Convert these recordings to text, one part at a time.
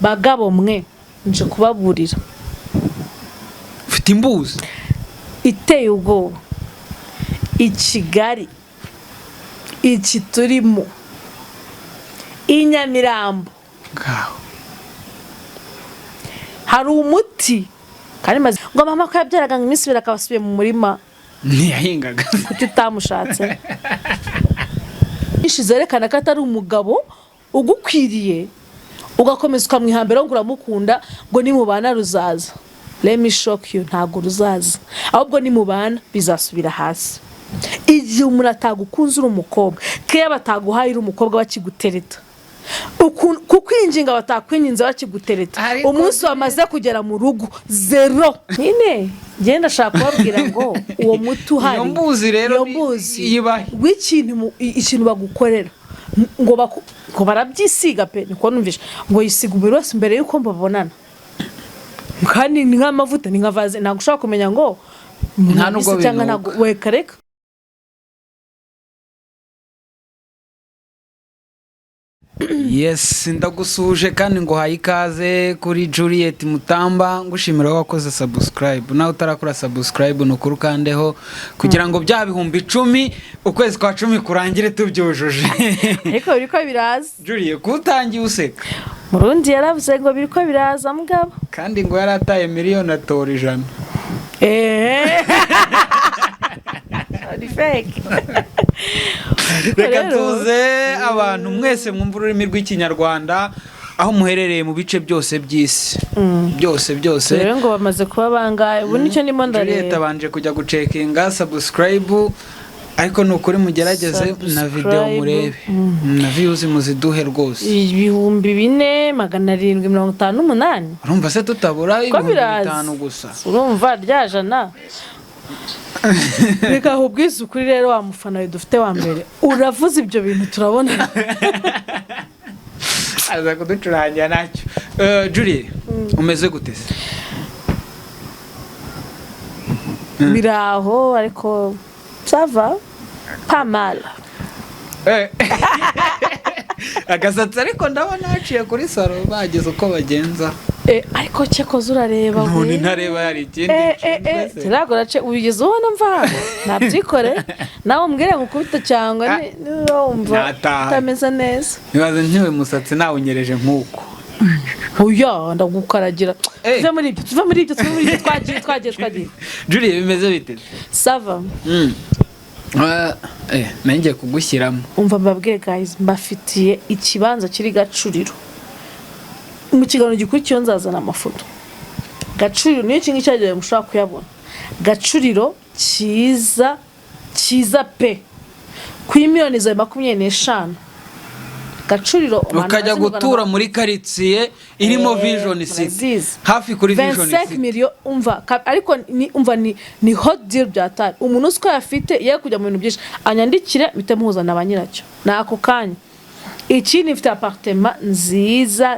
bagabo mwe nje kubaburira ufite imbuzi iteye ubwoba i Kigali iki turimo inyamirambo hari umuti kandi maze ngo mama ko yabyaraga iminsi birakabasubiye mu murima ntiyahingaga kuki utamushatse ishizerekana ko atari umugabo ugukwiriye ugakomeza ukamwihambira ngo uramukunda ngo nimubana ruzaza. Let me shock you, ntago ruzaza ahubwo nimubana bizasubira hasi. Igihe umuntu atagukunze uri umukobwa keya bataguhaye uri umukobwa bakigutereta kukwinjinga batakwinjinze bakigutereta umunsi wamaze kugera mu rugo zero nyine genda shaka kubabwira ngo uwo muti uhari iyo mbuzi rero w'ikintu bagukorera ngo barabyisiga pe niko numvisha ngo yisiga umubiri wose mbere yuko mbabonana kandi ni nk'amavuta ni nka vaze ntabwo ushobora kumenya ngo nta nubwo binuka wekareka. Yes, ndagusuje kandi ngo haye ikaze kuri Juliet Mutamba ngushimira wakoze subscribe. Nawe utarakora subscribe nukuru kandeho kugira ngo bya bihumbi 10 ukwezi kwa 10 kurangire tubyujuje. Ariko biriko biraza. Juliet kutangiye useka. Murundi yaravuze ngo biriko biraza mugabo. Kandi ngo yarataye miliyoni atora 100. Ari fake. Reka tuze abantu mwese mwumva ururimi rw'ikinyarwanda aho muherereye mu bice byose by'isi byose rero ngo bamaze kuba bangaye ubu nicyo ndimo ndareba leta banje kujya gucekinga subscribe ariko nukuri mugerageze na video murebe na views muziduhe rwose 4758 urumva se tutabura 5 gusa urumva ryajana reka ahubwize ukuri rero wa mufana we dufite wa mbere uravuze ibyo bintu turabona aza kuducurangira nacyo. Julie umeze gute se? Biraho ariko sava mal. Agasatsi ariko ndabona haciye kuri salo bageze uko bagenza ariko cyekoze urareba we none ntareba yari ikindi kiragora ce ubigeze ubona mva nabyikore nawe umbwire ngukubita cyangwa urumva utameze neza nibaze ntiwe musatsi nawe unyereje nkuko oya ndagukaragira tuve muri ibyo twagiye Julie bimeze bite sava Menge kugushyiramo umva mbabwire guys mbafitiye ikibanza kiri Gacuriro mu kiganiro gikurikiye nzazana amafoto. Gacuriro niyo kingi cyagiye mushaka kuyabona. Gacuriro cyiza pe ku miliyoni za 25. Gacuriro ukajya gutura muri quartier irimo Vision 6 hafi kuri Vision 6 25 million umva ariko ni hot deal byatari umuntu usko yafite ye kujya mu bintu byinshi anyandikire bitemuhuza na banyiracyo nako kanya. Iki ni ifite appartement nziza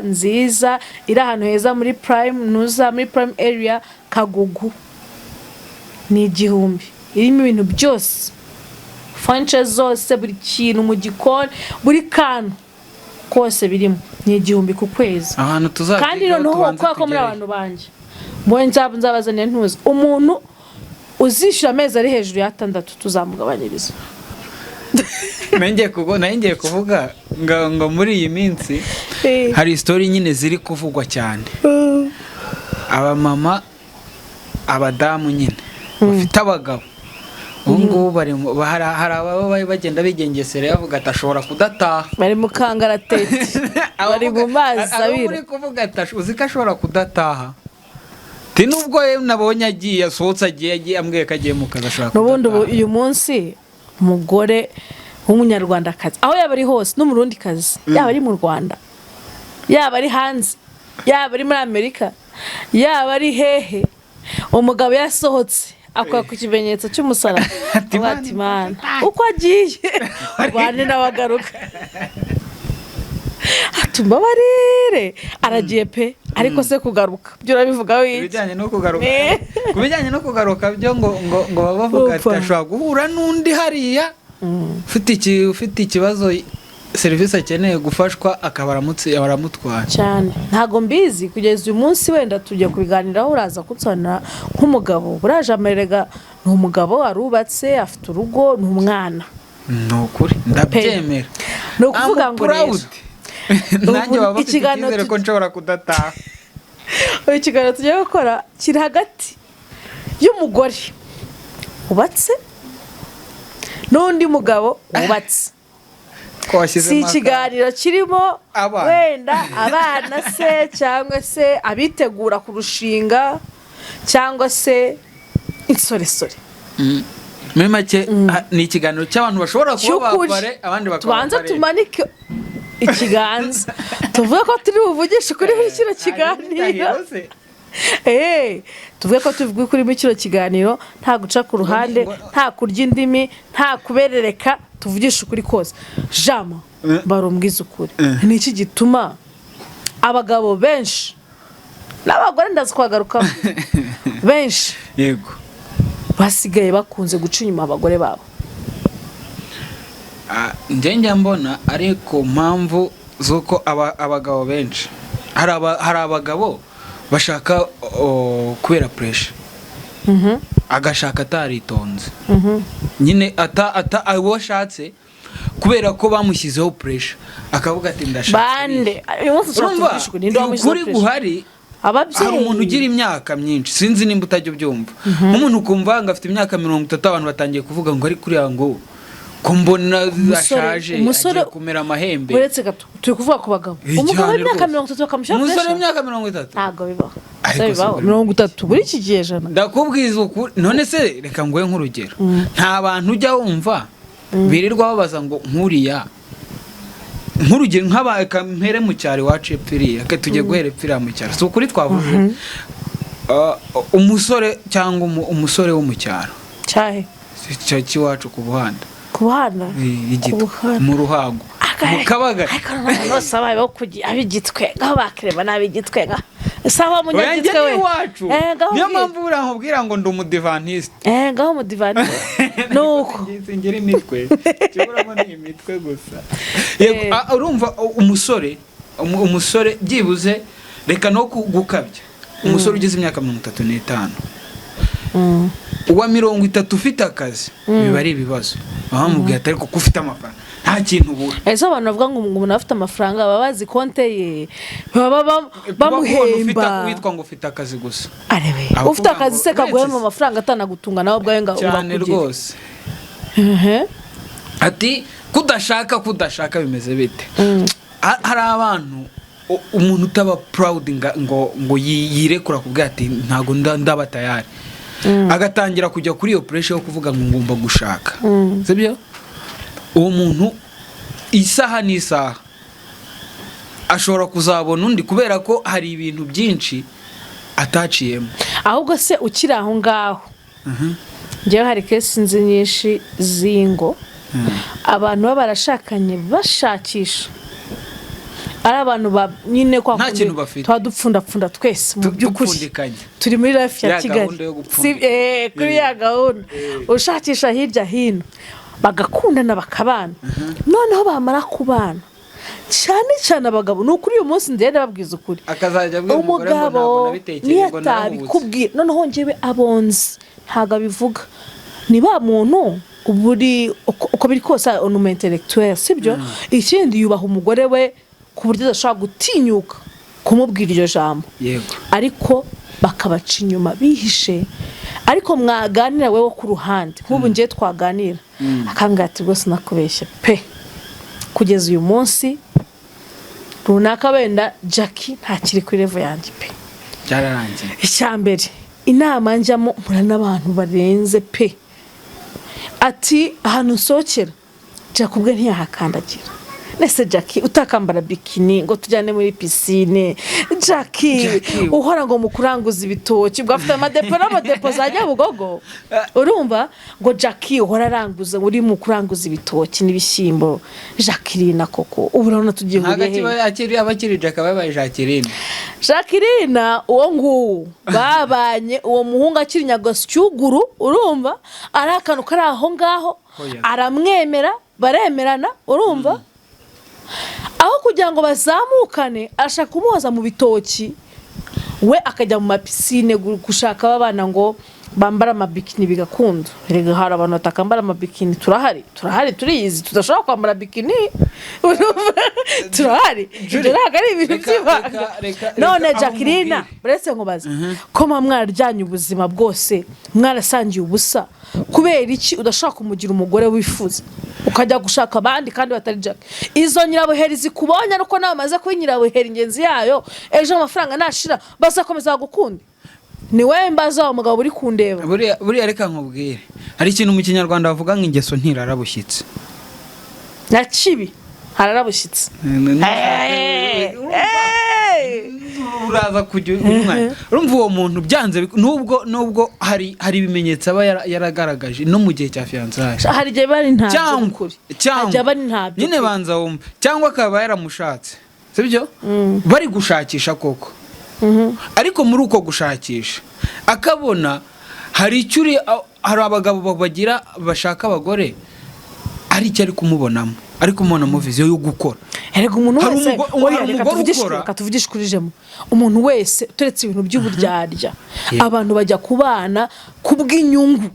iri ahantu heza muri prime area Kagugu ni 1000 irimo ibintu byose furniture zose buri kintu mu gikoni buri kantu kose birimo ni 1000 ku kwezi ahantu tuzaje kandi noneho kwa muri abantu banje mbonye nzabazane ntuzi umuntu uzishura amezi ari hejuru ya 6 tuzamugabanyiriza. Menge kuvuga ngo muri iyi minsi hari story nyine ziri kuvugwa cyane aba mama abadamu nyine bafite abagabo ngo hari ababa bagenda bigengesera yavuga atashobora kudataha bari mu kangaratete bari mu mazi abira uri kuvuga uzi ko ashobora kudataha nubwo nabonye agiye asohotse agiye ambwiye ko agiye mu kazi ashobora kudataha n'ubundi uyu munsi umugore w'umunyarwandakazi aho yaba ari hose n'umurundi kazi yaba ari mu Rwanda yaba ari hanze yaba ari muri Amerika yaba ari hehe umugabo yasohotse akwa ku kimenyetso cy'umusara ati man uko agiye bane n'abagaruka atumbabarire aragiye pe ariko se kugaruka byo rabivuga we bijyanye no kugaruka kubijyanye no kugaruka byo ngo bavuga ati ashobora guhura n'undi hariya ufite ikibazo serivisi akeneye gufashwa akaba aramutwara cyane. Ntago mbizi kugeza uyu munsi wenda tujya kubiganiraho uraza kutsana nk'umugabo buraje amerega ni umugabo arubatse afite urugo ni umwana. Nukuri ndabyemera. No kuvuga ngo nanjye baba bafite icyizere ko nshobora kudataha. Ikiganiro tugiye gukora kiri hagati y'umugore ubatse n'undi mugabo ubatse. Si ikiganiro kirimo wenda abana se cyangwa se abitegura kurushinga cyangwa se insoresore. Muri make ni ikiganiro cy'abantu bashobora kuba bakore abandi bakaba tubanza tumanike ikiganza tuvuge ko turi buvugishe kuri kino kiganiro. Tuvuge ko tuvuge kuri kino kiganiro nta guca ku ruhande nta kurya indimi nta kuberereka tuvugisha ukuri kose. Jama barumbwiza ukuri ni iki gituma abagabo benshi n'abagore ndazi kwagaruka benshi yego basigaye bakunze guca inyuma abagore babo? njye mbona ariko mpamvu zuko abagabo benshi hari abagabo bashaka kubera pressure agashaka ataritonze nyine abo ashatse kubera ko bamushyizeho pressure akavuga ati ndashaka bande kuri guhari hari umuntu ugira imyaka myinshi sinzi nimba utajya ubyumva nk'umuntu ukumva ngo afite imyaka 30 abantu batangiye kuvuga ngo ari kuri ngo ko mbona ashaje agiye kumera amahembe. Uretse gato turi kuvuga ku bagabo umugabo w'imyaka 30 bakamushaka umusore w'imyaka 30 ntago bibaho 30 buri iki gihe jana ndakubwiza ukuri. None se reka ngoye nk'urugero nta bantu ujya wumva birirwa babaza ngo nkuriya nk'urugero nk'abakampere mu cyaro wacu epfiriya ke tujye guhera epfiriya mu cyaro. So kuri twavuze umusore cyangwa umusore wo mu cyaro cyahe cy'iwacu ku buhanda mu ruhago mu kabaga bose abaye bakujya abigitwe ngaho bakireba nabigitwe nga sawa munyagitwe we niyo mpamvu urankubwira ngo ndi umudivantiste ngaho umudivantiste nuko ngera imitwe kiburamo ni imitwe gusa. Yego urumva umusore byibuze reka no gukabya umusore ugeze imyaka 35 uwa 30 ufite akazi biba ari ibibazo bamubwiye atari ko ufite amafaranga nta kintu ubura. Ese abantu bavuga ngo umuntu afite amafaranga baba bazi konte ye baba bamuhemba witwa ngo ufite akazi gusa. Arebe ufite akazi se kaguhemba amafaranga atanagutunga nawe bwawe nga cyane rwose. Ati kudashaka bimeze bite? Hari abantu umuntu utaba proud ngo yirekura kubwa ati ntago ndaba tayari agatangira kujya kuri iyo pressure yo kuvuga ngo ngomba gushaka. Sibyo uwo muntu isaha n'isaha ashobora kuzabona undi kubera ko hari ibintu byinshi ataciyemo. Ahubwo se ukiri aho ngaho njyewe hari kesi nzi nyinshi zingo abantu baba barashakanye bashakisha ari abantu nyine kwa twadupfunda twese mu by'ukuri turi muri life ya Kigali kuri ya gahunda ushakisha hirya hino bagakundana bakabana noneho bamara kubana cyane abagabo ni ukuri uyu munsi ndende babwiza ukuri akazajya abwira umugore ngo ntabwo nabitekeye ngo nabikubwira noneho njyewe abonze ntago bivuga ni ba muntu uburi uko biri kose on intellectuel sibyo ikindi yubaha umugore we ku buryo adashobora gutinyuka kumubwira iryo jambo. Yego ariko bakabaca inyuma bihishe ariko mwaganira wewe ku ruhande nk'ubu ngiye twaganira akambwira ati rwose nakubeshye pe kugeza uyu munsi runaka wenda Jackie ntakiri kuri level yanjye pe cyararangiye. Icyambere inama njyamo mpura n'abantu barenze pe ati ahantu sokera Jackie ntiyahakandagira. Nese Jackie utakambara bikini ngo tujyane muri piscine Jackie uhora ngo mukuranguza ibitoki bwafite amadepo zajya bugogo urumva ngo Jackie uhora aranguza uri mukuranguza ibitoki n'ibishyimbo. Jacqueline koko uburana tugiye hagati abakiri Jackie babaye Jacqueline uwo nguwo babanye uwo muhunga akiri Nyagasyuguru urumva ari akantu kari aho ngaho aramwemera baremerana urumva aho kugira ngo bazamukane ashaka kumuhoza mu bitoki we akajya mu mapisine gushaka abana ngo bambara amabikini bigakunda. Erega hari abantu batakambara amabikini, turahari turiyizi, tudashobora kwambara bikini turahari. Ibyo ntabwo ari ibintu by'ibanga. None Jacqueline buretse nkubaza ko mwaryanye ubuzima bwose mwarasangiye ubusa, kubera iki udashaka kumugira umugore wifuza ukajya gushaka abandi kandi batari Jack? Izo nyirabuheri zikubonye ariko nawe maze kuba nyirabuheri ingenzi yayo, ejo amafaranga nashira bazakomeza gukunda. Ni wewe mbaza umugabo uri kundeba. Buriya reka nkubwire, hari ikintu mu kinyarwanda bavuga nk'ingeso ntirarabushyitse. Na kibi hararabushyitse. Uraza kujya umwana urumva uwo muntu byanze nubwo hari ibimenyetso aba yaragaragaje no mu gihe cya fiançailles. Hari gihe bari nta cyangwa nyine banza wumva, cyangwa akaba yaramushatse, sibyo bari gushakisha koko. Ariko muri uko gushakisha akabona hari abagabo bagira bashaka abagore ari icyo ari kumubonamo, ari kumubonamo viziyo yo gukora. Erega umuntu wese tuvugishe kurijemo, umuntu wese turetse ibintu by'uburyarya abantu bajya kubana kubw'inyungu.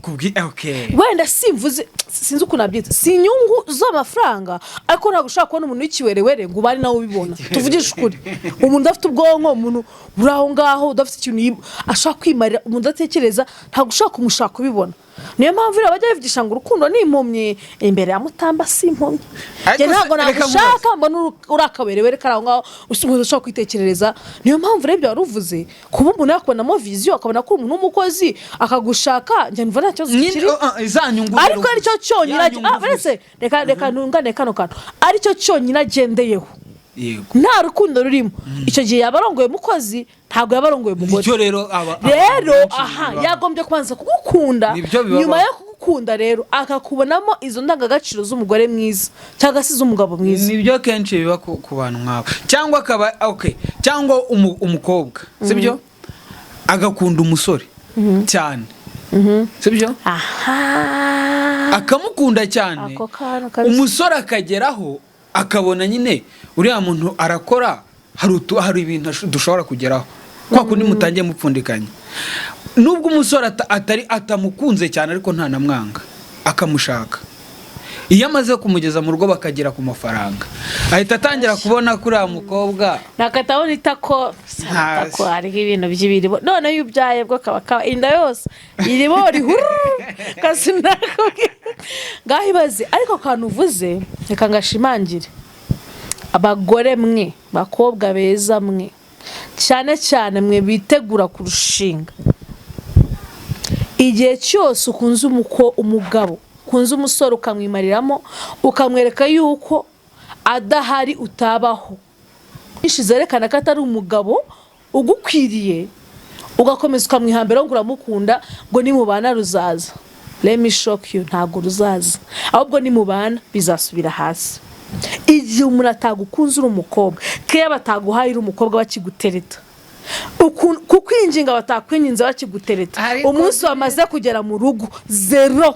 Wenda simvuze sinzi uko nabyita, si inyungu z'amafaranga, ariko ntabwo ushaka kubona umuntu w'ikiwerewere ngo ubari nawe ubibona. Tuvugishe ukuri, umuntu udafite ubwonko, umuntu uri aho ngaho udafite ikintu ashaka kwimarira, umuntu udatekereza, ntabwo ushaka kumushaka ubibona. Niyo mpamvu rero bajya bivugisha ngo urukundo ni impumyi imbere ya Mutamba si impumyi. Je ntabwo nagushaka mbona urakaberewere karaho ngaho usubiza ushaka kwitekerereza. Niyo mpamvu rero baruvuze kuba umuntu yakubonamo viziyo, akabona ko umuntu w'umukozi akagushaka, njye mva ntacyo zikiri izanyungu. Ariko ari cyo cyonyine barese reka ntungane kano kantu, ari cyo cyonyine agendeyeho. Nta rukundo rurimo. Icyo gihe yabarongoye mukozi, ntabwo yabarongoye mugore. Rero yagombye kwanza kugukunda, nyuma yo kugukunda rero akakubonamo izo ndangagaciro z'umugore mwiza cyangwa se z'umugabo mwiza. Nibyo kenshi biba ku bantu nk'abo, cyangwa akaba cyangwa umukobwa, sibyo agakunda umusore cyane, sibyo akamukunda cyane, umusore akageraho akabona nyine uriya muntu arakora, hari ibintu dushobora kugeraho kwa kundi mutangiye mupfundikanye. Nubwo umusore atamukunze cyane ariko nta namwanga akamushaka, iyo amaze kumugeza mu rugo bakagera ku mafaranga ahita atangira kubona kuri uriya mukobwa nakatabona itako hariho ibintu by'ibiribo. None iyo ubyaye bwo kaba inda yose iribo rihuru kasinakubwira ngaho ibaze. Ariko kantu uvuze reka ngashimangire, abagore mwe, bakobwa beza mwe, cyane cyane mwe bitegura kurushinga, igihe cyose ukunze umugabo, ukunze umusore ukamwimariramo, ukamwereka yuko adahari utabaho, ishizerekana ko atari umugabo ugukwiriye, ugakomeza ukamwihambira ngo uramukunda ngo nimubana ruzaza. Let me shock you, ntabwo ruzaza, ahubwo nimubana bizasubira hasi. Igihe umuntu atagukunze uri umukobwa, keya bataguhaye uri umukobwa bakigutereta, kukwinjinga batakwinjinze bakigutereta, umunsi wamaze kugera mu rugo zero.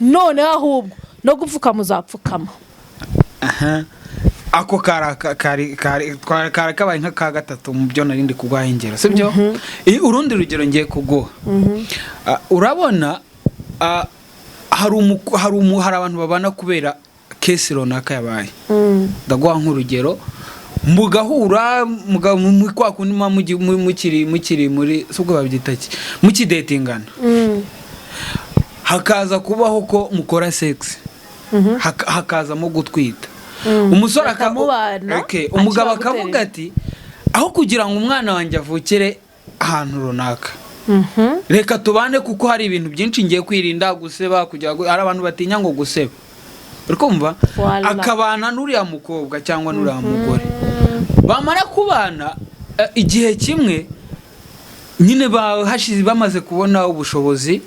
None ahubwo no gupfuka muzapfukama. Ako kari kabaye nka ka gatatu mu byo narindi kugwaha ingero, sibyo urundi rugero ngiye kuguha. Urabona hari abantu babana kubera kesi runaka yabaye. Ndaguha nk'urugero, mugahura kwa kundi mukiri muri subwo babyitaki mukidatingana, hakaza kubaho ko mukora sex, hakazamo gutwita. Umusore umugabo akavuga ati aho kugira ngo umwana wanjye avukire ahantu runaka, reka tubane kuko hari ibintu byinshi ngiye kwirinda guseba, kugira ngo ari abantu batinya ngo guseba, urikumva. Akabana n'uriya mukobwa cyangwa n'uriya mugore, bamara kubana igihe kimwe nyine bahashize bamaze kubona ubushobozi,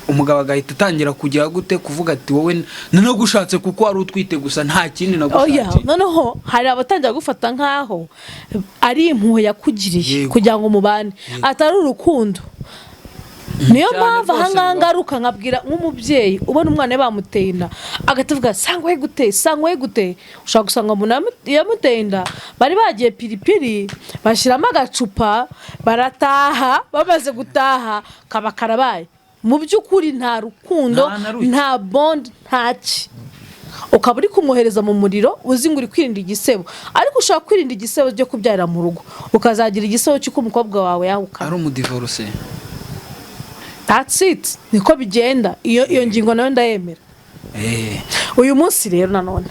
umugabo agahita atangira kujya gute kuvuga ati wowe nanagushatse kuko wari utwite gusa nta kindi nagushatse. Noneho hari abatangira gufata nkaho ari impuhwe yakugiriye kugira ngo mubane, atari urukundo. niyo mpamvu ahangaha ngaruka nkabwira nk'umubyeyi ubona umwana we bamuteye inda agatavuga sangwa we guteye ushaka gusanga umuntu yamuteye inda bari bagiye piripiri bashyiramo agacupa barataha bamaze gutaha kaba karabaye mu by'ukuri nta rukundo nta bond ntaki ukaba uri kumwohereza mu muriro uzi ngo uri kwirinda igisebo ariko ushaka kwirinda igisebo cyo kubyarira mu rugo ukazagira igisebo cy'uko umukobwa wawe yahukana ari umudivorce. That's it. Niko bigenda. Iyo ngingo nayo ndayemera. Uyu munsi rero nanone.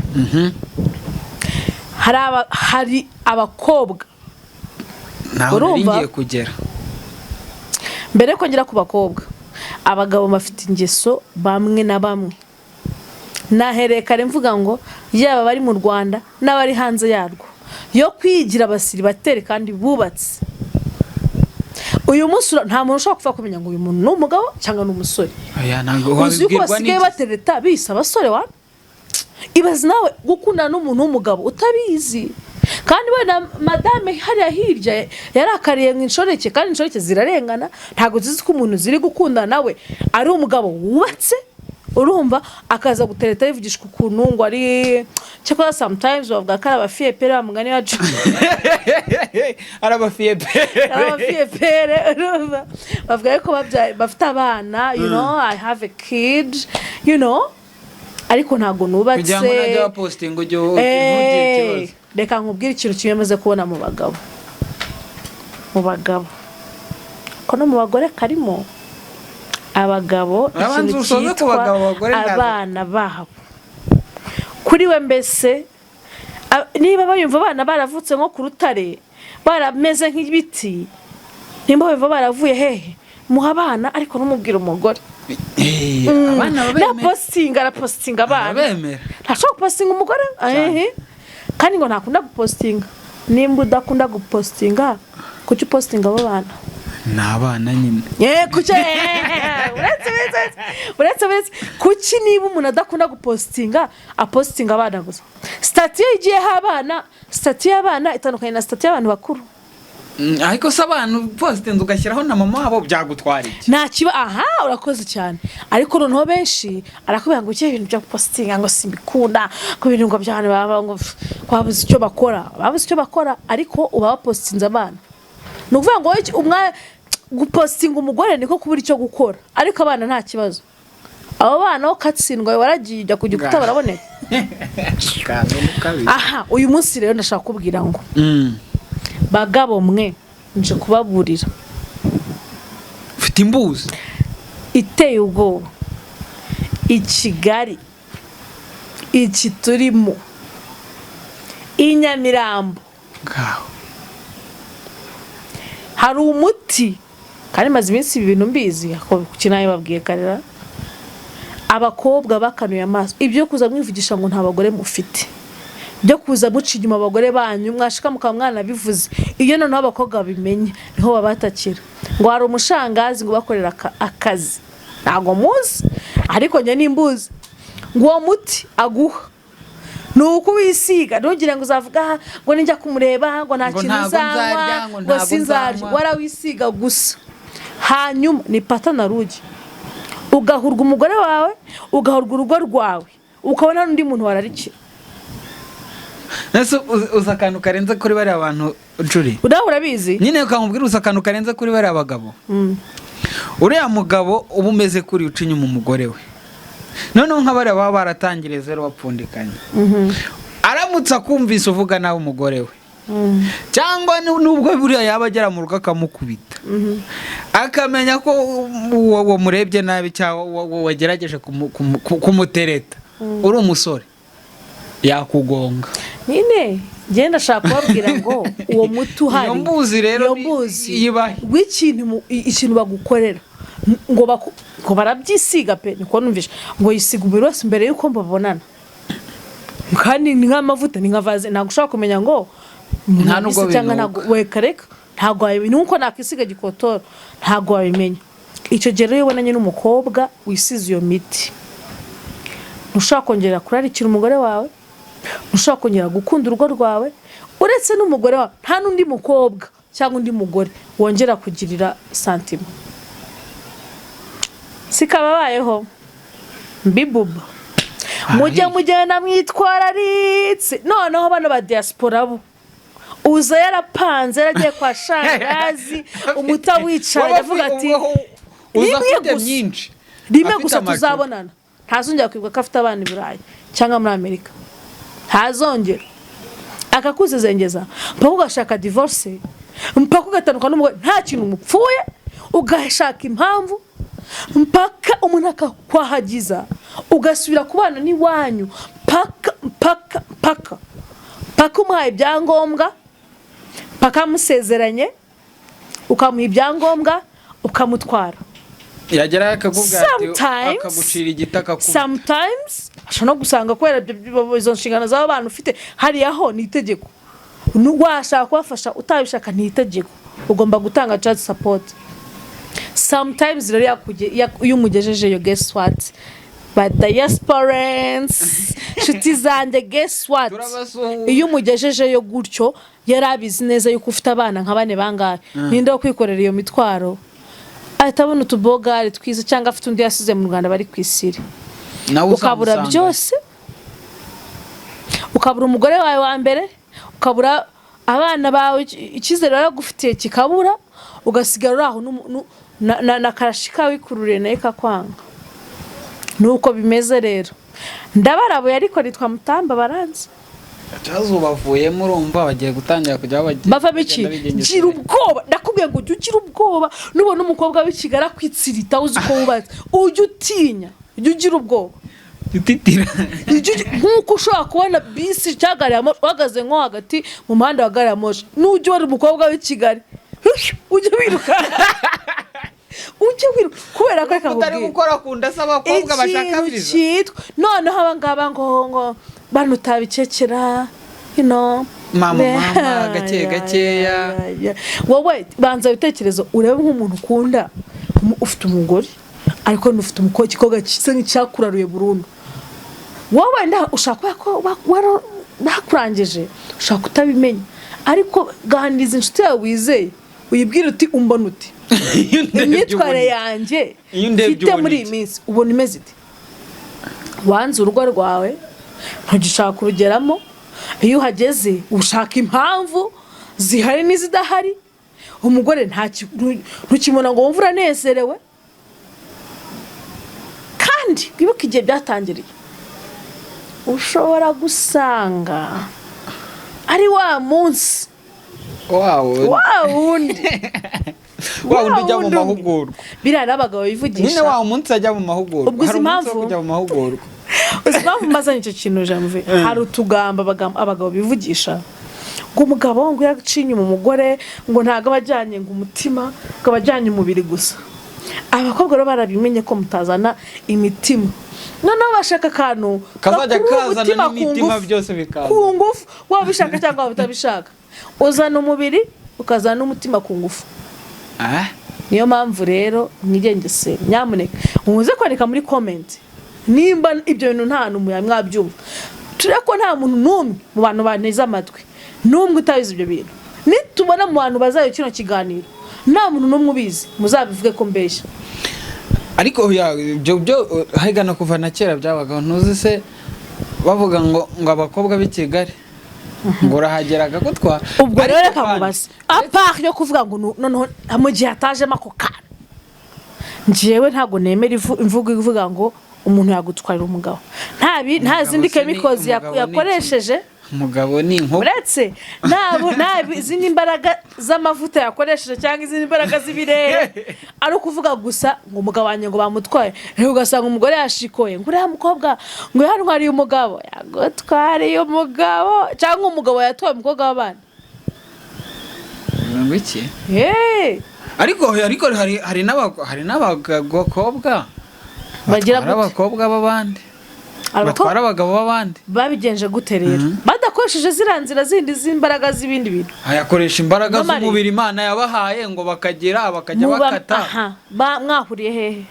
Hari abakobwa. Naho ngiye kugera. Mbere ko ngera ku bakobwa. Abagabo bafite ingeso bamwe na bamwe. Naherekare mvuga ngo yaba bari mu Rwanda n'abari hanze yarwo. Yo kwigira abasiri batere kandi bubatse. Uyu munsi nta muntu ushobora kuva kumenya ngo uyu muntu ni umugabo cyangwa ni umusore. Uzi ko basigaye batereta bisa abasore wa ibaze nawe gukundana n'umuntu w'umugabo utabizi kandi wenda madame hariya hirya yarakariye nk'inshoreke kandi inshoreke zirarengana ntabwo zizi ko umuntu ziri gukundana nawe ari umugabo wubatse urumva akaza gutereta yivugishwa ukuntu ngo ari cyakora sometimes bavuga ko abafiye pere bamugani wacu arabafiye pere urumva bavuga ko bafite abana you know I have a kid you know ariko ntago nubatse kugira ngo najya posting ujyo ntugire reka nkubwire ikintu kimeze kubona mu bagabo ko no mu bagore karimo abagabo ikintu cyitwa abana babo kuri we mbese niba bayumva abana baravutse nko ku rutare barameze nk'ibiti nimba bumva baravuye hehe muha abana ariko numubwira umugore abana babemera postinga abana ntashobora gupostinga umugore kandi ngo ntakunda gupostinga nimba udakunda gupostinga kuki upostinga abo bana ni abana nyine uretse kuki niba umuntu adakunda gupostinga apostinga abana gusa stati igiyeho abana stati y'abana itandukanye na stati y'abantu bakuru ariko se abantu postinze ugashyiraho na mama wabo byagutwara iki nta kiba urakoze cyane ariko noneho benshi arakubwira ngo ugiye ibintu byo gupostinga ngo simbikunda ko ibintu ngo by'abantu baba ngo babuze icyo bakora ariko uba wapostinze abana ni ukuvuga ngo gupostinga umugore niko kubura icyo gukora ariko abana nta kibazo abo bana ho katsindwa waragiye ujya kujya kutaboneka uyu munsi rero ndashaka kubwira ngo bagabo mwe nje kubaburira ufite imbuzi iteye ubwoba i Kigali iki turimo i Nyamirambo hari umuti kandi maze iminsi ibintu mbizi kinaye babwiye karera abakobwa bakanuye amaso ibyo kuza mwivugisha ngo nta bagore mufite byo kuza muca inyuma abagore banyu mwashika mukaba mwana bivuze iyo noneho abakobwa bimenye niho babatakira ngo hari umushangazi ngo bakorera akazi ntago muzi ariko njye nimbuzi ngo uwo muti aguha nuko wisiga ntugire ngo uzavuga ngo ninjya kumureba ngo nta kintu uzanywa ngo sinzarya warawisiga gusa hanyuma ni pata na rugi ugahurwa umugore wawe ugahurwa urugo rwawe ukabona n'undi muntu wararikira nese uzakantu karenze kuri bari abantu juri urabizi nyine ukamubwira uzakantu karenze kuri bari abagabo uriya mugabo uba umeze kuri uca inyuma umugore we noneho nk'abari baba baratangiriye zero bapfundikanye aramutse akumvise uvuga nawe umugore we cyangwa nubwo buriya yaba agera mu rugo akamukubita akamenya ko uwo murebye nabi cyangwa wagerageje kumutereta uri umusore yakugonga nyine genda shaka kubabwira ngo uwo muti uhari iyo mbuzi rero yibahe ikintu bagukorera ngo barabyisiga pe niko numvisha ngo yisiga umubiri wose mbere yuko mbabonana kandi ni nk'amavuta ni nka vaze ntabwo ushobora kumenya ngo nta nubwo wekareka ntabwo wabimenya nuko nakisiga gikotoro ntabwo wabimenya icyo gihe rero iyo ubonanye n'umukobwa wisize iyo miti ntushobora kongera kurarikira umugore wawe ntushobora kongera gukunda urugo rwawe uretse n'umugore wawe nta n'undi mukobwa cyangwa undi mugore wongera kugirira santima sikababayeho mbibuba mugenda mwitwararitse noneho bano ba diaspora bo uza yarapanze yaragiye kwa shangazi umuta wicaye avuga ati rimwe gusa tuzabonana ntazongera kwibwa ko afite abana i Burayi cyangwa muri Amerika ntazongera akakuzezengeza mpaka ugashaka divorce mpaka ugatandukana n'umugore nta kintu umupfuye ugashaka impamvu mpaka umuntu akakwahagiza ugasubira kubana n'iwanyu paka umuhaye ibyangombwa paka musezeranye ukamuha ibyangombwa ukamutwara yagera akakubwira akagucira igitaka sometimes ashobora no gusanga kubera izo nshingano z'abo bantu ufite hariyaho ni itegeko washaka kubafasha utabishaka ni itegeko ugomba gutanga child support sometimes rero iyo umugejejeyo guess what but the yes parents shuti zanjye guess what iyo umugejejeyo gutyo yarabizi neza yuko ufite abana nka bane bangahe ninde wo kwikorera iyo mitwaro atabona utubogari twiza cyangwa afite undi yasize mu Rwanda bari kwisire ukabura byose ukabura umugore wawe wa mbere ukabura abana bawe ikizere yaragufitiye kikabura ugasigara aho na karashika wikururiye naye kakwanga nuko bimeze rero ndabarabuye ariko nitwa Mutamba baranze cyazo bavuyemo urumva bagiye gutangira kujya bava biki gira ubwoba ndakubwiye ngo ugira ubwoba nubona umukobwa w'ikigara kwitsirita uzi ko wubatse ujye utinya ujye ugira ubwoba utitira nkuko ushobora kubona bisi cyagari uhagaze nko hagati mu muhanda wa gari ya moshi n'ujye wari umukobwa w'ikigari ujye wiruka kubera ko utari gukora kunda s'abakobwa bashaka biza noneho abangaba ngo bano utabicekera mama gakeya wowe banza ibitekerezo urebe nk'umuntu ukunda ufite umugore ariko n'ufite umukobwa gisa nk'icyakuraruye burundu wowe ushaka ko bakurangije ushaka utabimenya ariko ganiriza inshuti yawe wizeye uyibwira uti umbona uti imyitware yanjye mfite muri iyi minsi ubona imeze iti wanze urugo rwawe ntugishaka urugeramo iyo uhageze ushaka impamvu zihari n'izidahari umugore ntukimona ngo wumve uranezerewe kandi wibuke igihe byatangiriye ushobora gusanga ari wa munsi wundi ujya mu mahugurwa biriya n'abagabo bivugisha nyine wa munsi ajya mu mahugurwa hari umunsi wo kujya mu mahugurwa uzimpamvu mazanye icyo kintu jamve hari utugamba abagabo bivugisha ngo umugabo ngo yacinye mu mugore ngo ntago abajyanye ngo umutima ngo abajyanye umubiri gusa abakobwa rero barabimenye ko mutazana imitima noneho bashaka akantu kazajya kazana n'imitima byose bikaza ku ngufu waba ubishaka cyangwa waba utabishaka uzana umubiri ukazana n'umutima ku ngufu niyo mpamvu rero mwigengesere nyamuneka muze kwandika muri comment nimba ibyo bintu nta n'umwe mwabyumva tureko ko nta muntu n'umwe mu bantu baneza amatwi n'umwe utabizi ibyo bintu nitubona mu bantu bazayo kino kiganiro nta muntu n'umwe ubizi muzabivuge ko mbeshya ariko byo hagana kuva na kera byabagaho ntuzi se bavuga ngo abakobwa b'i Kigali ngo urahageraga gutwara ubwo rero reka mubaze apart yo kuvuga ngo noneho mu gihe atajemo ako kana njyewe ntago nemera imvugo ivuga ngo umuntu yagutwarira umugabo nta zindi chemicals yakoresheje umugabo ni inko uretse nta izindi imbaraga z'amavuta yakoresheje cyangwa izindi imbaraga z'ibirere ari ukuvuga gusa ngo umugabo wanjye ngo bamutwaye rero ugasanga umugore yashikoye ngo uriya mukobwa ngo yantwariye umugabo yagutwariye umugabo cyangwa umugabo yatwaye umukobwa w'abana ngo iki ariko hari n'abakobwa bagira abakobwa b'abandi batwara abagabo b'abandi babigenje gute rero badakoresheje ziranzira zindi z'imbaraga z'ibindi bintu ayakoresha imbaraga z'umubiri Imana yabahaye ngo bakajya bakata mwahuriye hehe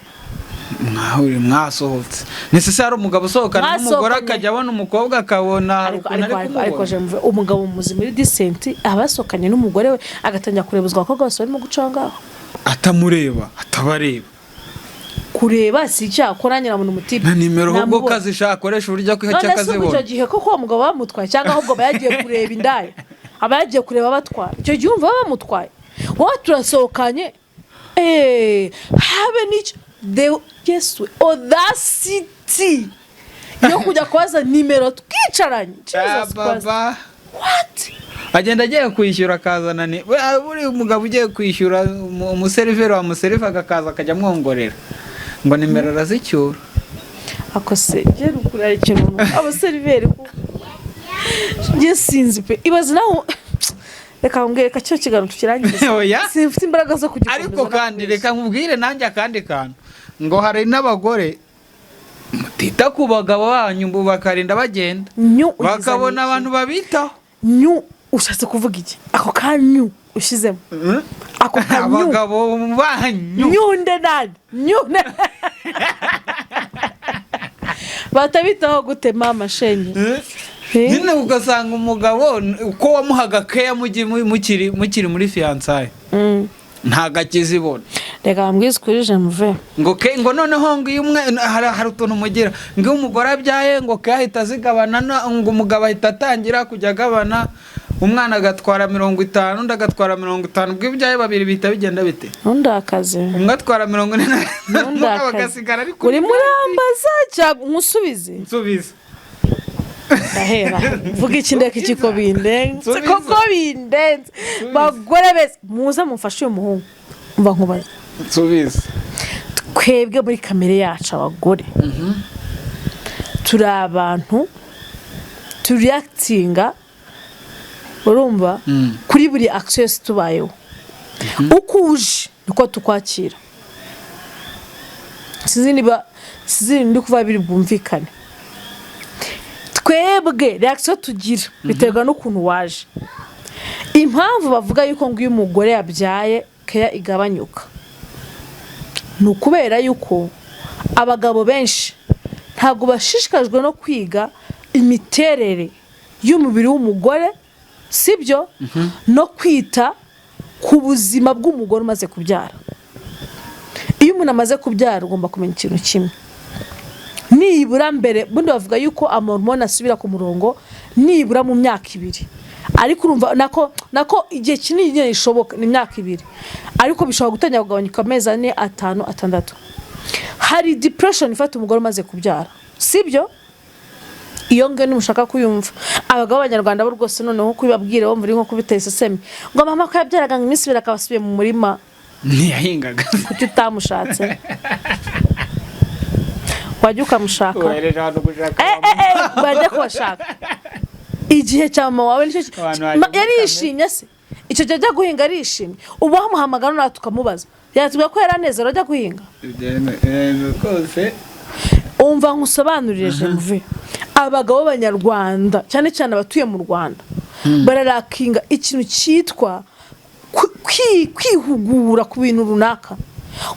mwasohotse nese ari umugabo usohokana n'umugore akajya abona umukobwa akabona ariko umugabo muzi muri decent abasokanye n'umugore we agatangira kurebuzwa abakobwa bose barimo guca ngaho atamureba atabareba kureba si cyakora nyina muntu mutipe na nimero ubwo kazishaka koresha uburyo ko cyakazibona icyo gihe koko uwo mugabo bamutwaye cyangwa ahubwo bayagiye kureba indaya abayagiye kureba batwara icyo gihe umva bamutwaye wowe turasohokanye habe n'icyo yesu audacity yo kujya kubaza nimero twicaranye baba what agenda agiye kwishyura akazana ni buri umugabo ugiye kwishyura umuseriveri wa museriva akaza akajya amwongorera ngo nimero arazicyura ako se je rukurara ikintu abaseriveri je sinzi pe ibaze naho reka mbwire ka cyo kigano tukirangiza simfite imbaraga zo kugira ariko kandi reka nkubwire nanjye akandi kantu ngo hari n'abagore mutita ku bagabo banyu mbu bakarinda bagenda bakabona abantu babitaho ushatse kuvuga iki ako kanyu ushizemo ako kanyu abagabo banyu nyunde nani nyune batabitaho gute mama shenye nyine ugasanga umugabo uko wamuhaga keya mukiri muri fiançailles ntago akizibona reka mbwize kuri jemuve ngo noneho ngo umwe hari utuntu mugira ngo umugore abyaye ngo kahita azigabana ngo umugabo ahita atangira kujya agabana umwana agatwara 50 undi agatwara 50 bw'ibyaye babiri bita bigenda bite undakaze umwe atwara 40 bagasigara ariko uri murambaza cyangwa nsubize ndahera vuga iki ndeka ikiko bindenze koko bindenze bagore bese muza mufashe uyu muhungu mva nkubaza nsubize twebwe muri kamere yacu abagore turi abantu turiactinga urumva kuri buri access tubayeho uko uje niko tukwakira sizini ndi kuva biri bwumvikane twebwe reaction tugira biterwa n'ukuntu waje impamvu bavuga yuko ngo uyu mugore yabyaye keya igabanyuka nukubera yuko abagabo benshi ntabwo bashishikajwe no kwiga imiterere y'umubiri w'umugore sibyo no kwita ku buzima bw'umugore umaze kubyara iyo umuntu amaze kubyara ugomba kumenya ikintu kimwe nibura mbere bundi bavuga yuko amahormone asubira ku murongo nibura mu myaka 2 ariko urumva nako igihe kinini ishoboka ni imyaka 2 ariko bishobora gutangira kugabanyuka amezi 4 5 6 hari depression ifata umugore umaze kubyara sibyo iyo nge numushaka kuyumva abagabo b'Abanyarwanda bo rwose noneho kubibabwira bo muri nko kubitesa semi ngo mama ko yabyaraga ngo iminsi birakabasubiye mu murima ntiyahingaga kuki utamushatse wajya ukamushaka bajya kubashaka igihe cya mama wawe nicyo yarishimye se icyo gihe ajya guhinga arishimye ubu wamuhamagara natwe tukamubaza yatubwira ko yaranezero ajya guhinga umva nkusobanurire jemuve abagabo b'Abanyarwanda cyane cyane abatuye mu Rwanda bararakinga ikintu cyitwa kwihugura ku bintu runaka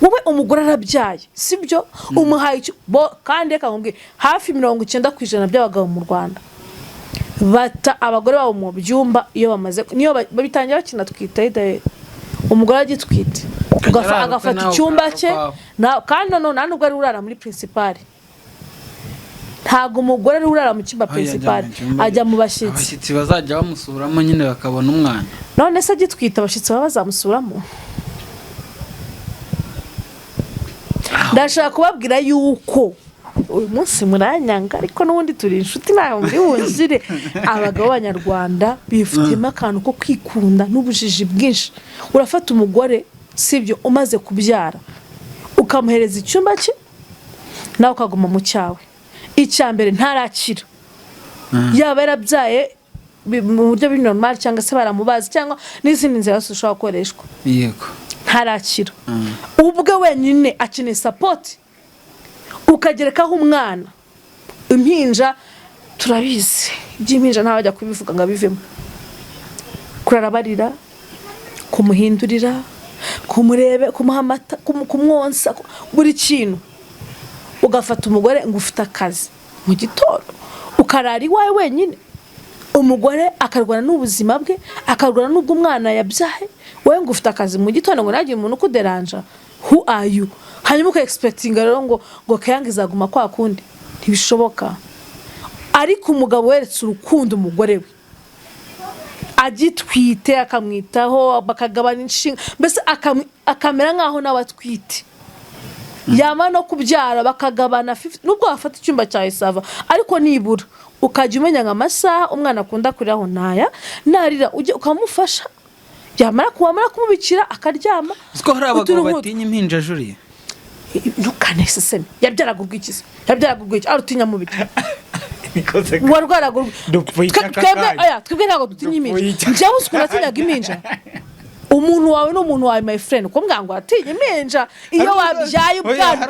wowe umugore arabyaye sibyo umuhaye kandi reka nkubwire hafi 90% by'abagabo mu Rwanda bata abagore babo mu byumba iyo bamaze niyo babitangira bakina twite umugore agitwite agafata icyumba cye kandi none nubwo ari urara muri principal ntago umugore ari urara mu cyumba principal ajya mu bashyitsi bazajya bamusuramo nyine bakabona umwana none se agitwite abashyitsi bazamusuramo ndashaka kubabwira yuko uyu munsi muranyanga ariko n'ubundi turi inshuti nawe muri wuzire abagabo b'Abanyarwanda bifitemo akantu ko kwikunda n'ubujiji bwinshi urafata umugore sibyo umaze kubyara ukamuhereza icyumba cye nawe ukaguma mu cyawe icyambere ntarakira yaba yarabyaye mu buryo buri normal cyangwa se baramubazi cyangwa n'izindi nzira zose ushobora gukoreshwa yego ntarakira ubwe wenyine akeneye support ukagerekaho umwana impinja turabizi by'impinja ntawe ajya kubivuga ngo abivemo kurarabarira kumuhindurira kumurebe kumuha amata kumwonsa buri kintu ugafata umugore ngo ufite akazi mu gitondo ukarara iwawe wenyine umugore akarwana n'ubuzima bwe akarwana n'ubwo umwana yabyaye wowe ngo ufite akazi mu gitondo ngo nagiye umuntu kuderanja who are you hanyuma uka expectinga rero ngo kayanga izaguma kwa kundi ntibishoboka. Ariko umugabo weretse urukundo umugore we agitwite akamwitaho bakagabana inshinga mbese akamera nkaho nawe atwite yama no kubyara bakagabana 50 nubwo afata icyumba cyawe sava ariko nibura ukajya umenya nka amasaha umwana akunda kuriraho narira ujye ukamufasha yamara kumubikira akaryama. Siko hari abagabo batinya impinja juriye ntukane seseme yabyaragurwa iki arutinya mubikira warwaragurwa twebwe ntabwo dutinya impinja njyewe usikura atinyaga impinja umuntu wawe n'umuntu wawe my friend ko mwango atinya impinja iyo wabyaye ubwana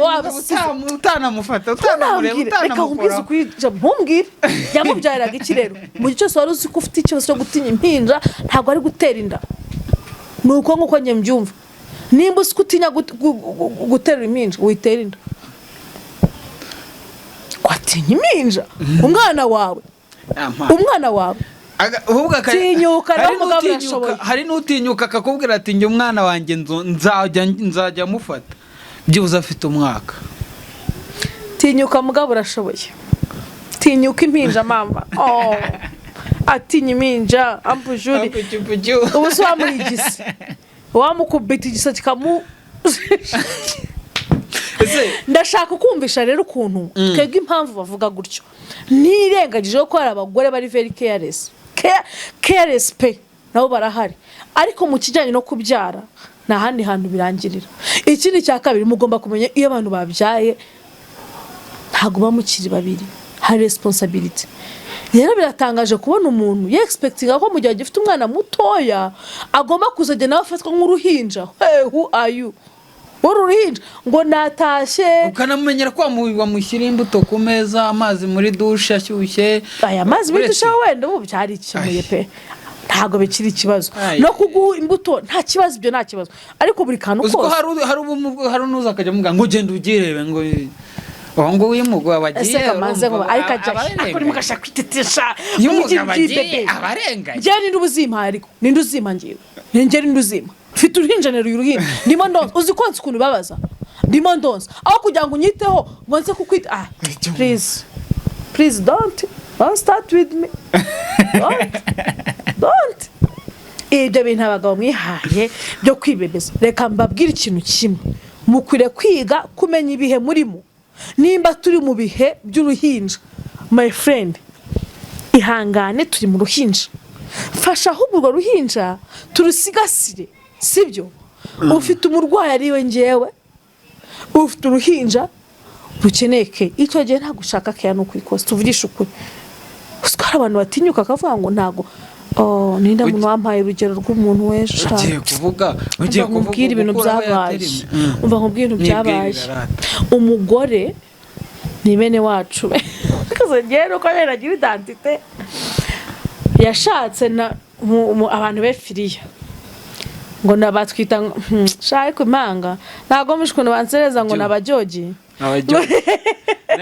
utanamufata utanamureba utanamukora ntumbwire yamubyariraga iki rero mu gihe cyose wari uzi ko ufite ikibazo cyo gutinya impinja ntabwo ari gutera inda nuko nkuko njye mbyumva nimba uzi ko utinya gutera impinja witera inda kwatinya impinja umwana wawe hari n'utinyuka akakubwira ati njye umwana wanjye nzajya mufata byibuze afite umwaka. Tinyuka mugabo urashoboye tinyuka impinja mama atinya impinja ampujuri ubu se wamurigise wamukubita igisa kikamu ndashaka kumvisha rero ukuntu twebwe impamvu bavuga gutyo nirengagije ko hari abagore bari very careless pe nabo barahari ariko mu kijyanye no kubyara nta handi hantu birangirira. Ikindi cya kabiri mugomba kumenya iyo abantu babyaye ntago bamukiri babiri hari responsibility. Rero biratangaje kubona umuntu expectinga ko mu gihe gifite umwana mutoya agomba kuzajya nawe afatwa nk'uruhinja. Hey, who are you? Uruhinja ngo natashe ukanamumenyera ko wamushyira imbuto ku meza amazi muri dushe ashyushye aya mazi muri dushe wenda ubu byari ikimuye pe ntago bikiri ikibazo no kuguha imbuto nta kibazo ibyo nta kibazo ariko buri kantu kose uko hari unuza akajya muga ngo genda ugirebe ngo ngo uyimugo abagiye ariko nimugashaka kwitetesha abarenga je ninde ubuzima ariko ninde uzima ngiwe ningeri nduzima mfite uruhinja nero y'uruhinja ndimo ndonsa uzi konse ukuntu babaza ndimo ndonsa aho kugira ngo unyiteho ngonse kukwita please don't start with me don't ibyo bintu abagabo mwihaye byo kwibebeza reka mbabwire ikintu kimwe mukwire kwiga kumenya ibihe murimo nimba turi mu bihe by'uruhinja my friend ihangane turi mu ruhinja fasha ahubwo urwo ruhinja turusigasire sibyo ufite umurwayi ariwe ngewe ufite uruhinja rukeneke icyo gihe nta gushaka kaya no kwikosa tuvugisha ukuri uswara abantu batinyuka akavuga ngo ntago ninda muntu wampaye urugero rw'umuntu wesha ugiye kuvuga ibintu byabaye umva nkubwira ibintu byabaye umugore ni bene wacu kazagera uko yaragira identite yashatse na abantu befiriya ngo nabatwita shaye kumanga ntago mishkuno bansereza ngo nabajogi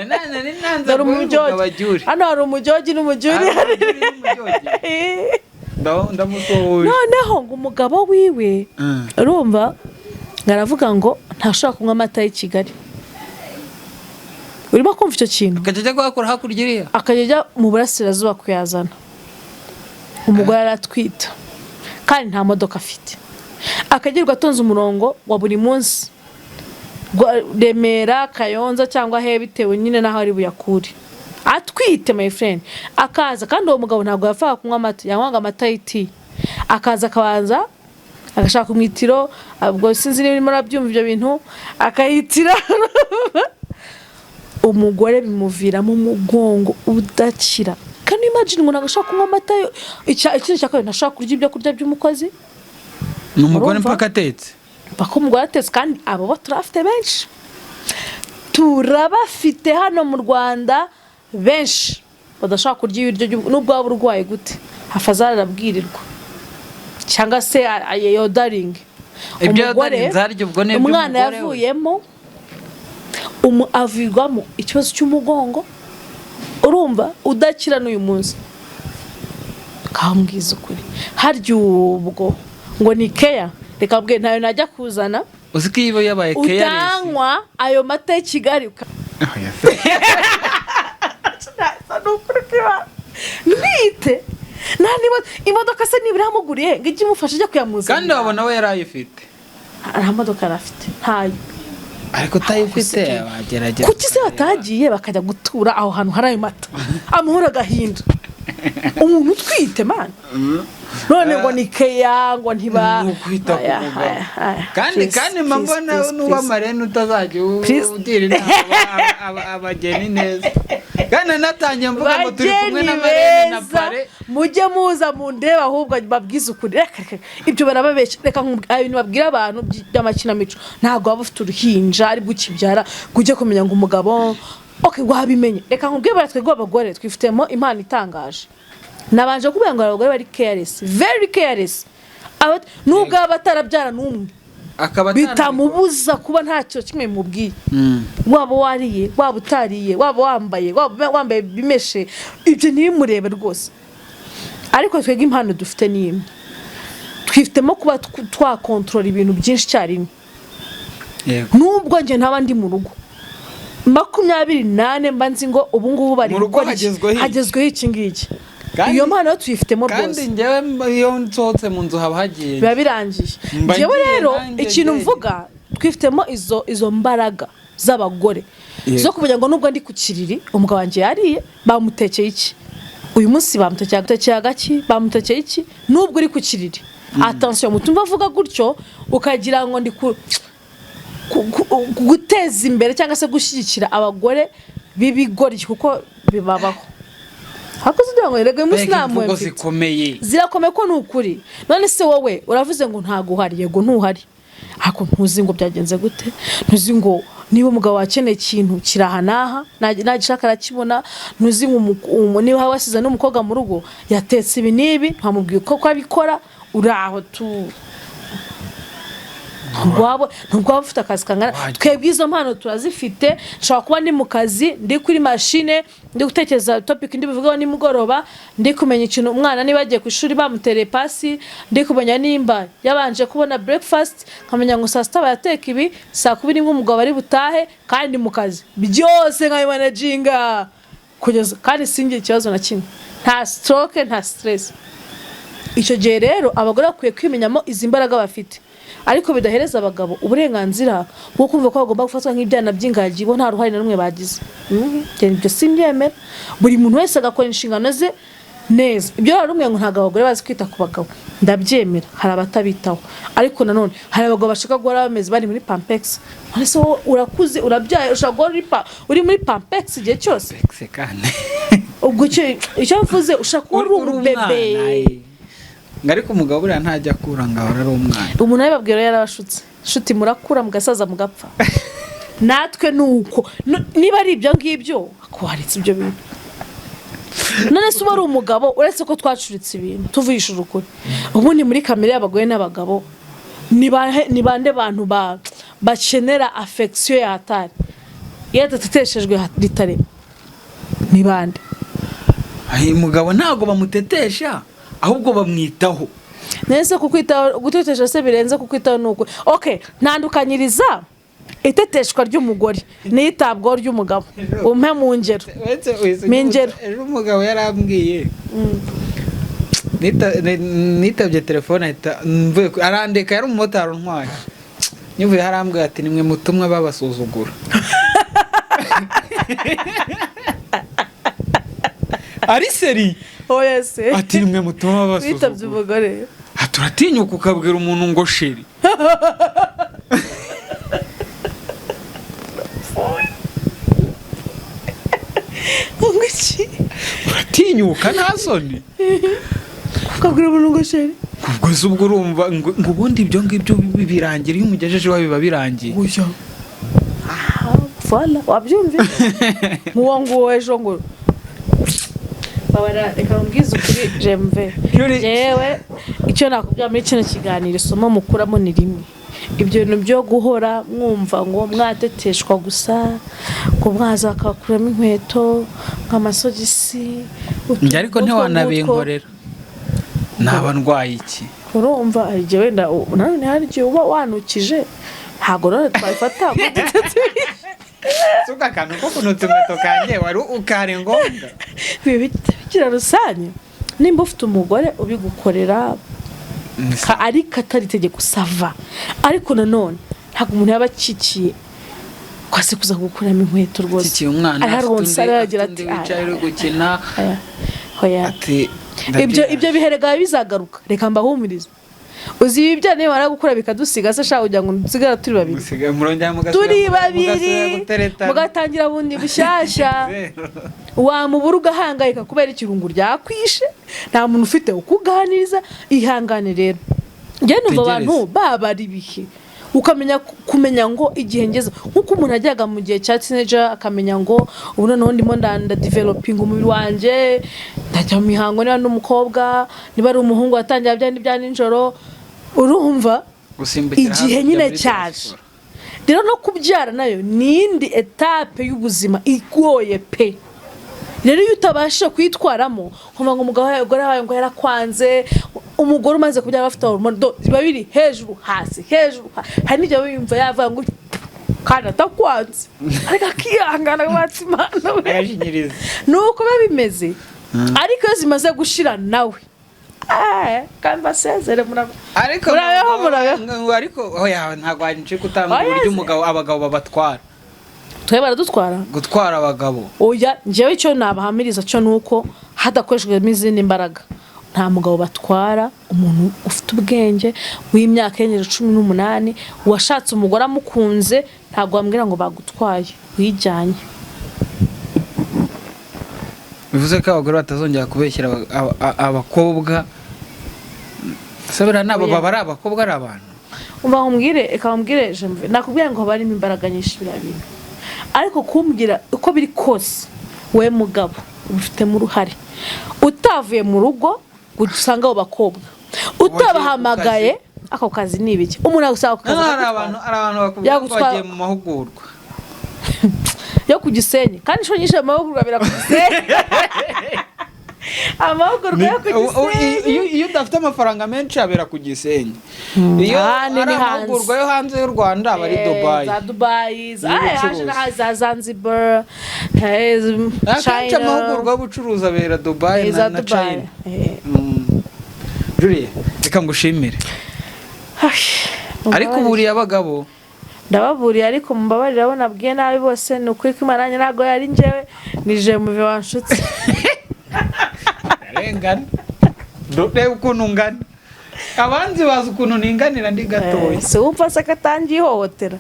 nanza umujyogi hano hari umujyogi n'umujuri ndamusohoye noneho ngo umugabo wiwe urumva ngaravuga ngo ntashaka kunywa amata y'i Kigali urimo kumva icyo kintu akajya gukora hakurya iriya akajya mu burasirazuba kuyazana umugore aratwita kandi nta modoka afite akagirwa atonze umurongo wa buri munsi Remera Kayonza cyangwa he bitewe nyine naho ari buyakure atwite my friend akaza kandi uwo mugabo ntabwo yafaga kunywa amata yanywanga amata y'iti akaza akabanza agashaka umwitiro ubwo sinzi niba murabyumva ibyo bintu akayitira umugore bimuviramo umugongo udakira kandi imagine umuntu agashaka kunywa amata ikintu cyakabiri ntashaka kurya ibyo kurya by'umukozi n'umugore mpaka atetse bako umugore atetse kandi abo bo turafite benshi turabafite hano mu Rwanda benshi badashaka kurya ibiryo n'ubwo waba urwaye gute hafaza arabwirirwa cyangwa se yodaring umugore umwana yavuyemo avigwamo ikibazo cy'umugongo urumva udakira n'uyu munsi kambwiza ukuri harya ubwo ngo ni care reka bwe ntayo najya kuzana uzi ko iyo yabaye careless utanywa ayo mata y'Kigali nite niba imodoka se nibira hamuguriye ngo ijye imufasha ajya kuyamuzana kandi wabona we yarayifite nta modoka arafite ntayo ariko utayifite wagerageza kuki se batagiye bakajya gutura aho hantu hari ayo mata amahoro agahinda umuntu utwite man none ngo ni keya ngo ntiba ukwita kandi mbona nuba marene utazajya udira inama abageni neza kandi natangiye mvuga ngo turi kumwe na marene na pare mujye muza mu ndeba ahubwo babwize ukuri ibyo barababesha reka ibintu babwira abantu by'amakinamico ntabwo waba ufite uruhinja ari gukibyara kujye kumenya ngo umugabo wabimenye reka nkubwire baratwegwa abagore twifitemo impano itangaje nabanje kubwira ngo abagore bari careless very careless nubwo batarabyara n'umwe bitamubuza kuba ntacyo kimwe mubwiye waba wariye waba utariye waba wambaye bimeshe ibyo ntibimurebe rwose ariko twega impano dufite n'imwe twifitemo kuba twakontorora ibintu byinshi cyarimwe nubwo njye ntaba ndi mu rugo 28 mba nzi ngo ubu ngubu bari gukora hagezweho iki ngiki iyo mpano tuyifitemo rwose kandi njyewe iyo nsohotse mu nzu haba hagiye biba birangiye njyewe rero ikintu mvuga twifitemo izo mbaraga z'abagore zo kuvuga ngo nubwo ndi ku kiriri umugabo wanjye yariye bamutekeye iki uyu munsi bamutekeye agaki bamutekeye iki nubwo uri ku kiriri attention mutumva avuga gutyo ukagira ngo ndi guteza imbere cyangwa se gushyigikira abagore b'ibigori kuko bibabaho hakoze ugira ngo rege munsi namwe zirakomeye ko nukuri none se wowe uravuze ngo ntago uhari yego ntuhari hako ntuzi ngo byagenze gute ntuzi ngo niba umugabo wakeneye ikintu kirahanaha nagishaka arakibona ntuzi ngo niba wasize n'umukobwa mu rugo yatetse ibi nibi ntamubwiye ko abikora uraho tu ntubwo ufite akazi kangana twebwe izo mpano turazifite nshobora kuba ndi mu kazi ndi kuri machine ndi gutekereza topic ndi bivugaho nimugoroba ndi kumenya ikintu umwana niba agiye ku ishuri bamutereye pasi ndi kumenya nimba yabanje kubona breakfast nkamenya ngo saa 7 bayateka ibi saa 2 nimwe umugabo ari butahe kandi mu kazi byose nka managinga kugeza kandi singiye ikibazo na kimwe nta stroke nta stress icyo gihe rero abagore bakwiye kwimenyamo izi mbaraga bafite ariko bidahereza abagabo uburenganzira bwo kumva ko bagomba gufatwa nk'ibyana by'ingagi bo nta ruhare na rumwe bagize ibyo simbyemera buri muntu wese agakora inshingano ze neza ibyo rero rumwe ngo ntago abagore bazi kwita ku bagabo ndabyemera hari abatabitaho ariko nanone hari abagabo bashaka guhora bameze bari muri pampex ese urakuze urabyaye ushaka uri muri pampex igihe cyose kandi ubwo icyo mvuze ushaka uri umubebe ariko umugabo buriya ntajya akura ngo ahora ari umwana umuntu abibabwira yarabashutse shuti murakura mugasaza mugapfa natwe nuko niba ari ibyo ngibyo akwaritse ibyo bintu none se uba ari umugabo uretse ko twacuritse ibintu tuvuyishije ukuri ubundi muri kamere y'abagore n'abagabo ni bande bantu bakenera affection ya hatari iyo atateteshejwe ritare ni bande umugabo ntago bamutetesha ahubwo bamwitaho nese kukwitaho gutetesha se birenze kukwitaho nuko ntandukanyiriza iteteshwa ry'umugore nitabwo ry'umugabo umpe mu ngero ejo umugabo yarambwiye nitabye telefone arandeka yari umumotari untwaye nyuvuye harambwiye ati nimwe mutumwe babasuzugura ari seri oyese ati nimwe mutuma babasuzugura witabye umugore turatinyuka ukabwira umuntu ngo sheri ngiki uratinyuka nta soni ukabwira umuntu ngo sheri ubwo se ubwo urumva ngo ubundi ibyo ngibyo birangira iyo umugejejeho biba birangiye uya voilà wabyumve muwo ngo ejo ngo babara reka mbwize ukuri jemve yewe icyo nakubwira muri kino kiganiro isomo mukuramo ni rimwe ibyo bintu byo guhora mwumva ngo mwateteshwa gusa ngo mwaza bakakuramo inkweto nk'amasogisi ariko ntiwanabinkorera naba ndwaye iki urumva igihe wenda nanone hari igihe uba wanukije ntago none twabifata ngo dutetse suka kantu ko kunutse inkweto kanje wari ukare ngombwa bigira rusange nimba ufite umugore ubigukorera ariko atari itegeko sava ariko nanone ntabwo umuntu yaba akikiye kwasi kuza gukuramo inkweto rwose kikiye umwana araronsa aragira ati wicaye uri gukina ati ibyo biherega bizagaruka reka mbahumirize uzi ibi bya niba baragukora bikadusiga se shaka kugira ngo dusigara turi babiri turi babiri mugatangira bundi bushyashya wamubura ugahangayika kubera ikirungu ryakwishe nta muntu ufite ukuganiriza ihangane rero njye numva abantu babari ibihe ukamenya kumenya ngo igihe ngeze nkuko umuntu ajyaga mu gihe cya teenager akamenya ngo ubu noneho ndimo nda developing umubiri wanje ndajya mu mihango niba n'umukobwa niba ari umuhungu watangira bya nijoro urumva igihe nyine cyaje rero no kubyara nayo nindi etape y'ubuzima igoye pe rero iyo utabasha kwitwaramo nkumva ngo umugore wawe ngo yarakwanze umugore umaze kubyara bafite hormone biba biri hejuru hasi hari n'igihe wiyumva yavuga ngo kandi atakwanze ariko akihangana batimana arashinyiriza nuko biba bimeze ariko iyo zimaze gushira nawe kandi basezere ariko oya ntabwo wanje kutambura uburyo umugabo abagabo babatwara twe baradutwara gutwara abagabo oya njyewe icyo nabahamiriza cyo nuko hadakoreshejwe izindi mbaraga nta mugabo batwara umuntu ufite ubwenge w'imyaka y'enyeje 18 washatse umugore amukunze ntabwo bambwira ngo bagutwaye wijyanye bivuze ko abagore batazongera kubeshyira abakobwa sabira nabo baba ari abakobwa ari abantu umva nkubwire jemve nakubwira ngo barimo imbaraga nyinshi birabintu ariko kumbwira uko biri kose we mugabo ufitemo uruhare utavuye mu rugo gusanga abo bakobwa utabahamagaye ako kazi ni ibiki umuntu agusaba kukazi ari abantu bagiye mu mahugurwa yo ku Gisenyi kandi inshuro nyinshi amahugurwa birakugisenyi amahugurwa yo ku Gisenyi iyo udafite amafaranga menshi abera ku Gisenyi iyo ari amahugurwa yo hanze y'u Rwanda bari Dubai za Dubai za Zanzibar China amahugurwa y'ubucuruzi abera Dubai na China Julie reka ngushimire ariko buriye abagabo ndababuriye ariko mumbabarira abo nabwiye nabi bose ni ukuri ko Imana ntago yari njyewe nije muve wanshutse arengana dore ukuntu ngana abanzi bazi ukuntu ninganira ndi gatoya se wumva se katangiye hohotera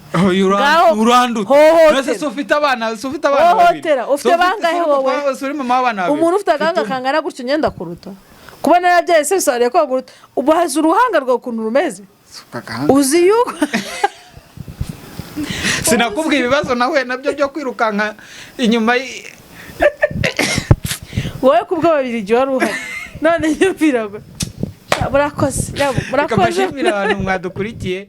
urandutse nase sufite abana hohotera ufite bangahe wowe usuri mama w'abana babiri umuntu ufite aganga kangana gutyo nyenda kuruta kuba narabyaye se bisariye ko guruta ubahaza uruhanga rwa ukuntu rumeze uzi yuko sinakubwiye ibibazo nawe nabyo byo kwirukanka inyuma wowe kubwo babiri igihe wari uhari none nyumvira ngo murakoze murakoze abantu mwadukurikiye